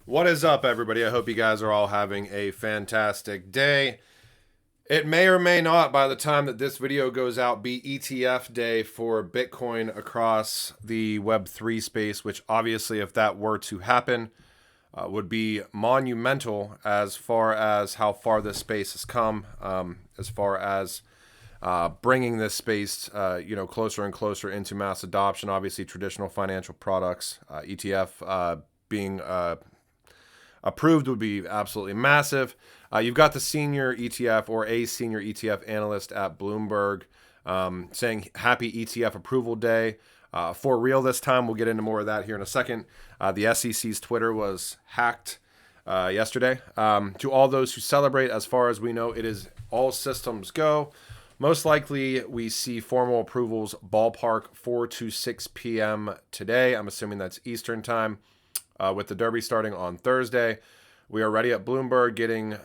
What is up, everybody? I hope you guys are all having a fantastic day. It may or may not, by the time that this video goes out, be ETF day for Bitcoin across the Web3 space, which obviously, if that were to happen, would be monumental as far as how far this space has come, as far as bringing this space, closer and closer into mass adoption. Obviously, traditional financial products, ETF being approved would be absolutely massive. You've got the senior ETF or a senior ETF analyst at Bloomberg saying happy ETF approval day. For real this time. We'll get into more of that here in a second. The SEC's Twitter was hacked yesterday. To all those who celebrate, as far as we know, it is all systems go. Most likely, we see formal approvals ballpark 4 to 6 p.m. today. I'm assuming that's Eastern time. With the Derby starting on Thursday. We are ready at Bloomberg, getting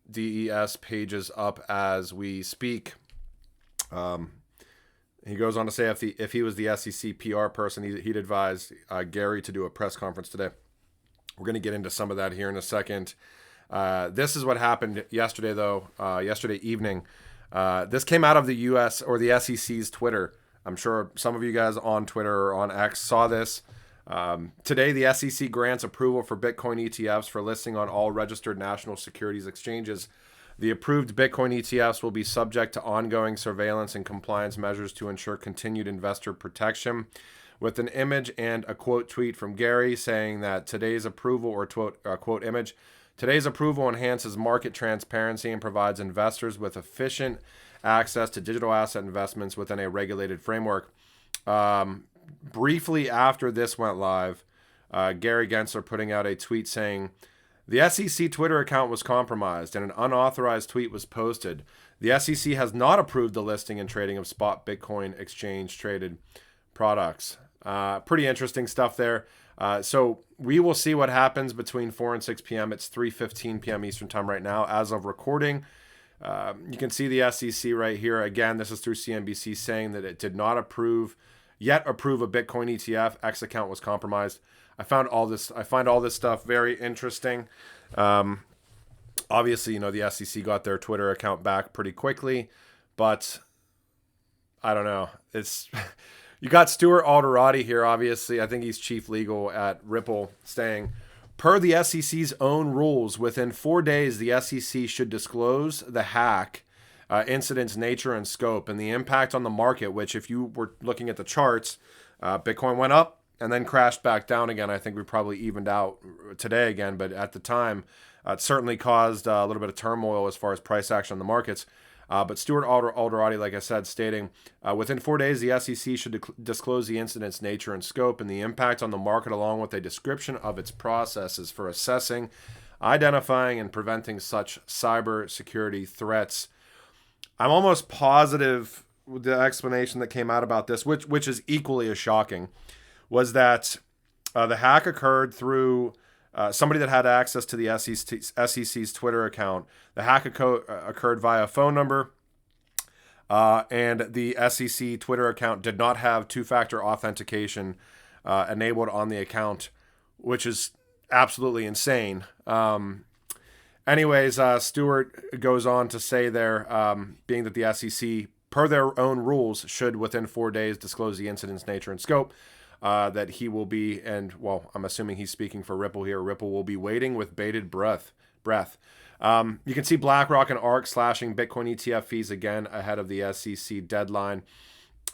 DES pages up as we speak. He goes on to say if he was the SEC PR person, he'd advise Gary to do a press conference today. We're going to get into some of that here in a second. This is what happened yesterday, though, yesterday evening. This came out of the U.S. or the SEC's Twitter. I'm sure some of you guys on Twitter or on X saw this. Today, the SEC grants approval for Bitcoin ETFs for listing on all registered national securities exchanges. The approved Bitcoin ETFs will be subject to ongoing surveillance and compliance measures to ensure continued investor protection. With an image and a quote tweet from Gary saying that today's approval, or quote image, today's approval enhances market transparency and provides investors with efficient access to digital asset investments within a regulated framework. Briefly after this went live, Gary Gensler putting out a tweet saying, the SEC Twitter account was compromised and an unauthorized tweet was posted. The SEC has not approved the listing and trading of spot Bitcoin exchange traded products. Pretty interesting stuff there. So we will see what happens between 4 and 6 p.m. It's 3:15 p.m. Eastern time right now as of recording. You can see the SEC right here. Again, this is through CNBC saying that it did not approve a Bitcoin ETF. X account was compromised. I find all this stuff very interesting. Obviously, the SEC got their Twitter account back pretty quickly, but I don't know. You got Stuart Alderati here. Obviously, I think he's chief legal at Ripple, saying, per the SEC's own rules, within 4 days, the SEC should disclose the hack, incident's nature and scope, and the impact on the market, which if you were looking at the charts, Bitcoin went up and then crashed back down again. I think we probably evened out today again, but at the time, it certainly caused a little bit of turmoil as far as price action on the markets. But Stuart Alderati, like I said, stating, within 4 days, the SEC should disclose the incident's nature and scope and the impact on the market, along with a description of its processes for assessing, identifying, and preventing such cybersecurity threats. I'm almost positive the explanation that came out about this, which is equally as shocking, was that the hack occurred through somebody that had access to the SEC's Twitter account. The hack occurred via a phone number, and the SEC Twitter account did not have two-factor authentication enabled on the account, which is absolutely insane. Anyways, Stewart goes on to say there, being that the SEC, per their own rules, should within 4 days disclose the incident's nature and scope, that he will be, and well, I'm assuming he's speaking for Ripple here, Ripple will be waiting with bated breath. You can see BlackRock and ARK slashing Bitcoin ETF fees again ahead of the SEC deadline.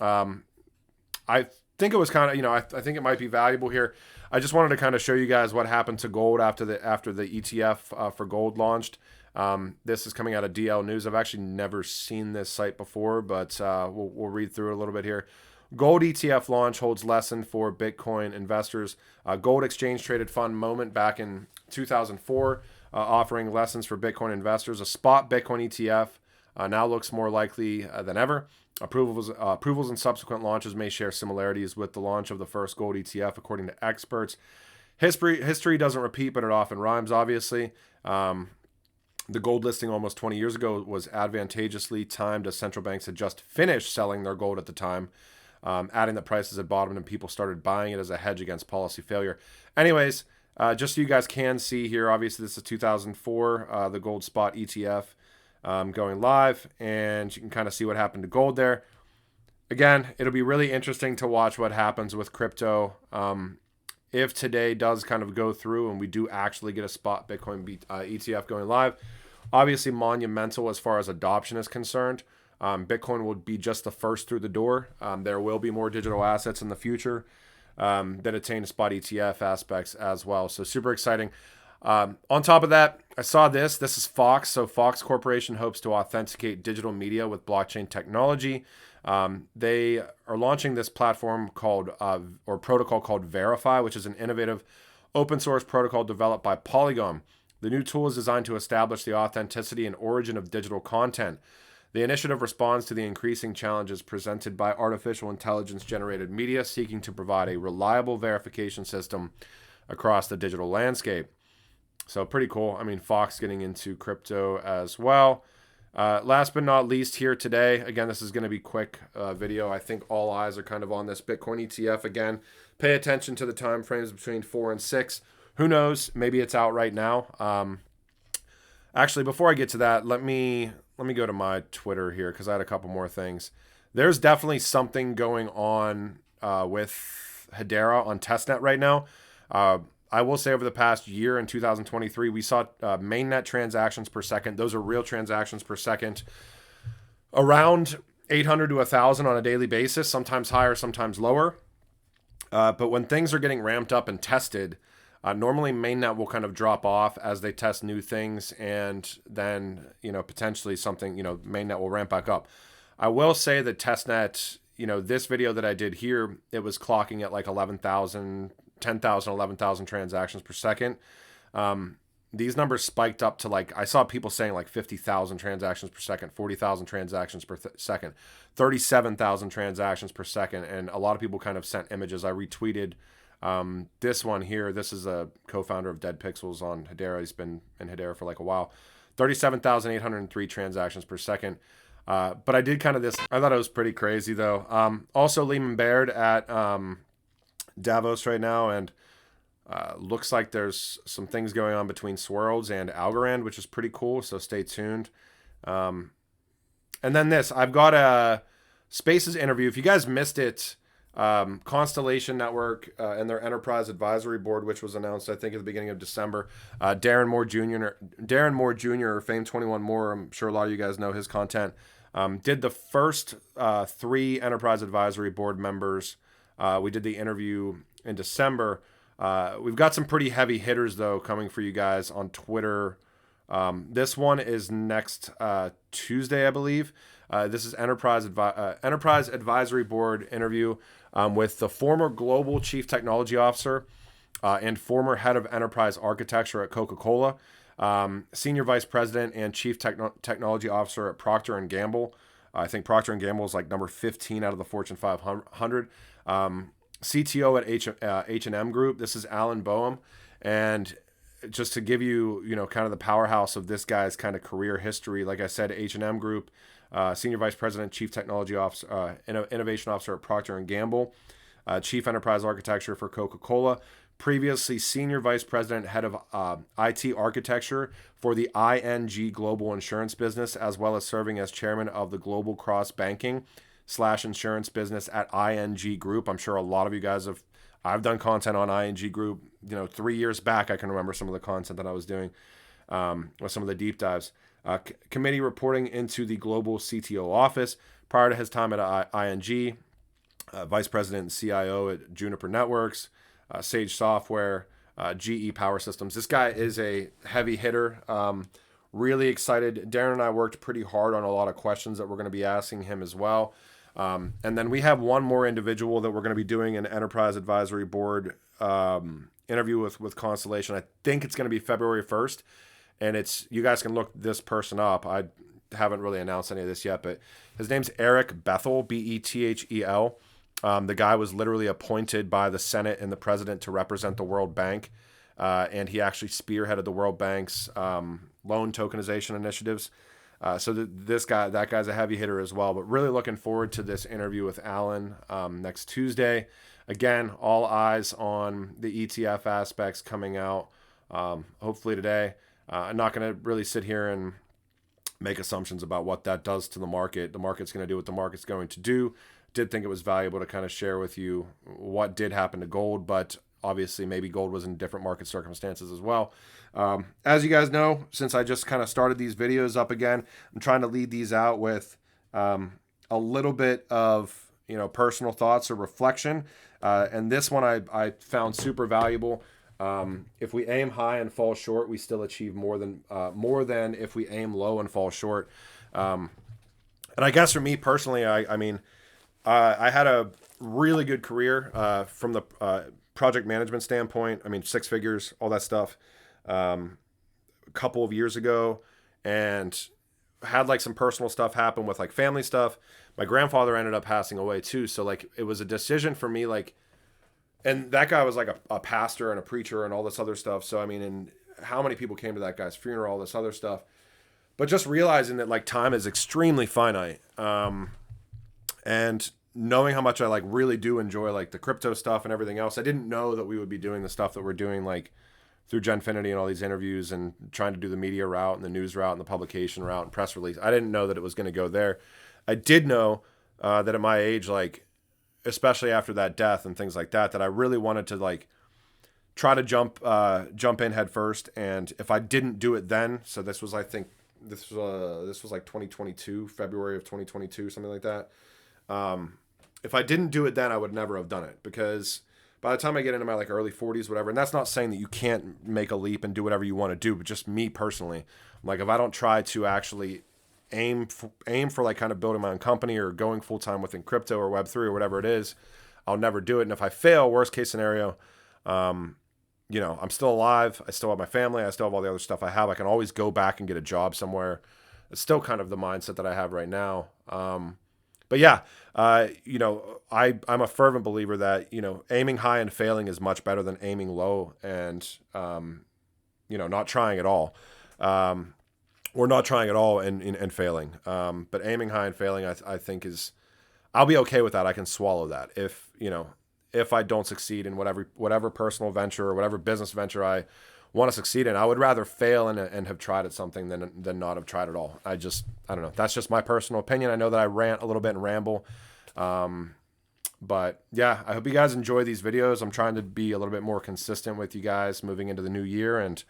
I think it was kind of, I think it might be valuable here. I just wanted to kind of show you guys what happened to gold after the ETF for gold launched. This is coming out of DL News. I've actually never seen this site before, but we'll read through it a little bit here. Gold ETF launch holds lesson for Bitcoin investors. Gold exchange traded fund moment back in 2004, offering lessons for Bitcoin investors. A spot Bitcoin ETF now looks more likely than ever. Approvals and subsequent launches may share similarities with the launch of the first gold ETF, according to experts. History doesn't repeat, but it often rhymes, obviously. The gold listing almost 20 years ago was advantageously timed as central banks had just finished selling their gold at the time, adding that prices had bottomed and people started buying it as a hedge against policy failure. Anyways, just so you guys can see here, obviously this is 2004, the gold spot ETF going live, and you can kind of see what happened to gold there. Again, it'll be really interesting to watch what happens with crypto. If today does kind of go through and we do actually get a spot Bitcoin ETF going live, obviously monumental as far as adoption is concerned. Bitcoin will be just the first through the door. There will be more digital assets in the future that attain spot ETF aspects as well. So super exciting. On top of that, I saw this. This is Fox. So Fox Corporation hopes to authenticate digital media with blockchain technology. They are launching this platform called or protocol called Verify, which is an innovative open source protocol developed by Polygon. The new tool is designed to establish the authenticity and origin of digital content. The initiative responds to the increasing challenges presented by artificial intelligence-generated media seeking to provide a reliable verification system across the digital landscape. So pretty cool. I mean, Fox getting into crypto as well. Last but not least here today, again, this is going to be quick video. I think all eyes are kind of on this Bitcoin ETF again. Pay attention to the time frames between 4 and 6. Who knows? Maybe it's out right now. Actually, before I get to that, let me go to my Twitter here because I had a couple more things. There's definitely something going on with Hedera on testnet right now. I will say over the past year in 2023, we saw mainnet transactions per second. Those are real transactions per second. Around 800 to 1,000 on a daily basis, sometimes higher, sometimes lower. But when things are getting ramped up and tested, normally mainnet will kind of drop off as they test new things, and then, potentially something, mainnet will ramp back up. I will say that testnet, this video that I did here, it was clocking at like 11,000, 10,000, 11,000 transactions per second. These numbers spiked up to I saw people saying 50,000 transactions per second, 40,000 transactions per second, 37,000 transactions per second. And a lot of people kind of sent images. I retweeted this one here. This is a co-founder of Dead Pixels on Hedera. He's been in Hedera for a while. 37,803 transactions per second. But I did kind of this. I thought it was pretty crazy though. Also Lehman Baird at Davos right now, and looks like there's some things going on between Swirls and Algorand, which is pretty cool. So stay tuned. And then this, I've got a Spaces interview. If you guys missed it, Constellation Network and their Enterprise Advisory Board, which was announced, I think, at the beginning of December. Darren Moore Jr., Fame 21 More, I'm sure a lot of you guys know his content, did the first 3 Enterprise Advisory Board members. We did the interview in December. We've got some pretty heavy hitters, though, coming for you guys on Twitter. This one is next Tuesday, I believe. This is Enterprise Advisory Board interview with the former Global Chief Technology Officer and former Head of Enterprise Architecture at Coca-Cola, Senior Vice President and Chief Technology Officer at Procter & Gamble. I think Procter & Gamble is number 15 out of the Fortune 500. CTO at H&M Group. This is Alan Boehm. And just to give you, kind of the powerhouse of this guy's kind of career history, like I said, H&M Group, Senior Vice President, Chief Technology Officer, Innovation Officer at Procter & Gamble, Chief Enterprise Architecture for Coca-Cola, previously Senior Vice President, Head of IT Architecture for the ING Global Insurance Business, as well as serving as Chairman of the Global Cross Banking / Insurance Business at ING Group. I'm sure a lot of you guys I've done content on ING Group, 3 years back. I can remember some of the content that I was doing with some of the deep dives. Committee reporting into the Global CTO office. Prior to his time at ING, Vice President and CIO at Juniper Networks, Sage Software, GE Power Systems. This guy is a heavy hitter. Really excited. Darren and I worked pretty hard on a lot of questions that we're going to be asking him as well. And then we have one more individual that we're going to be doing an Enterprise Advisory Board interview with Constellation. I think it's going to be February 1st. And you guys can look this person up. I haven't really announced any of this yet, but his name's Eric Bethel, Bethel. The guy was literally appointed by the Senate and the president to represent the World Bank. And he actually spearheaded the World Bank's loan tokenization initiatives. So that guy's a heavy hitter as well, but really looking forward to this interview with Alan next Tuesday. again, all eyes on the ETF aspects coming out hopefully today. I'm not going to really sit here and make assumptions about what that does to the market. The market's going to do what the market's going to do. Did think it was valuable to kind of share with you what did happen to gold, but obviously maybe gold was in different market circumstances as well. As you guys know, since I just kind of started these videos up again, I'm trying to lead these out with a little bit of personal thoughts or reflection. And this one I found super valuable. If we aim high and fall short, we still achieve more than if we aim low and fall short. And I guess for me personally, I had a really good career from the project management standpoint. I mean, 6 figures, all that stuff. A couple of years ago, and had like some personal stuff happen with like family stuff. My grandfather ended up passing away too, so like it was a decision for me, like, and that guy was like a pastor and a preacher and all this other stuff. So I mean, and how many people came to that guy's funeral, all this other stuff. But just realizing that like time is extremely finite, and knowing how much I like really do enjoy like the crypto stuff and everything else. I didn't know that we would be doing the stuff that we're doing, like through Genfinity and all these interviews and trying to do the media route and the news route and the publication route and press release. I didn't know that it was going to go there. I did know that at my age, like, especially after that death and things like that, that I really wanted to like try to jump in head first. And if I didn't do it then, so this was, I think this was like 2022, February of 2022, something like that. If I didn't do it then, I would never have done it, because by the time I get into my like early 40s, whatever, and that's not saying that you can't make a leap and do whatever you want to do, but just me personally, like if I don't try to actually aim for like kind of building my own company or going full time within crypto or Web3 or whatever it is, I'll never do it. And if I fail, worst case scenario, I'm still alive. I still have my family. I still have all the other stuff I have. I can always go back and get a job somewhere. It's still kind of the mindset that I have right now. But yeah, I'm a fervent believer that, aiming high and failing is much better than aiming low and, not trying at all. Or not trying at all and failing. But aiming high and failing, I think I'll be okay with that. I can swallow that. If I don't succeed in whatever personal venture or whatever business venture I want to succeed in, I would rather fail and have tried at something than not have tried at all. I don't know. That's just my personal opinion. I know that I rant a little bit and ramble. But yeah, I hope you guys enjoy these videos. I'm trying to be a little bit more consistent with you guys moving into the new year. And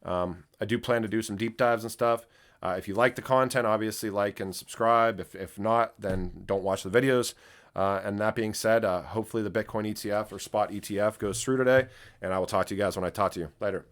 I do plan to do some deep dives and stuff. If you like the content, obviously like and subscribe. If not, then don't watch the videos. And that being said, hopefully the Bitcoin ETF or spot ETF goes through today. And I will talk to you guys when I talk to you later.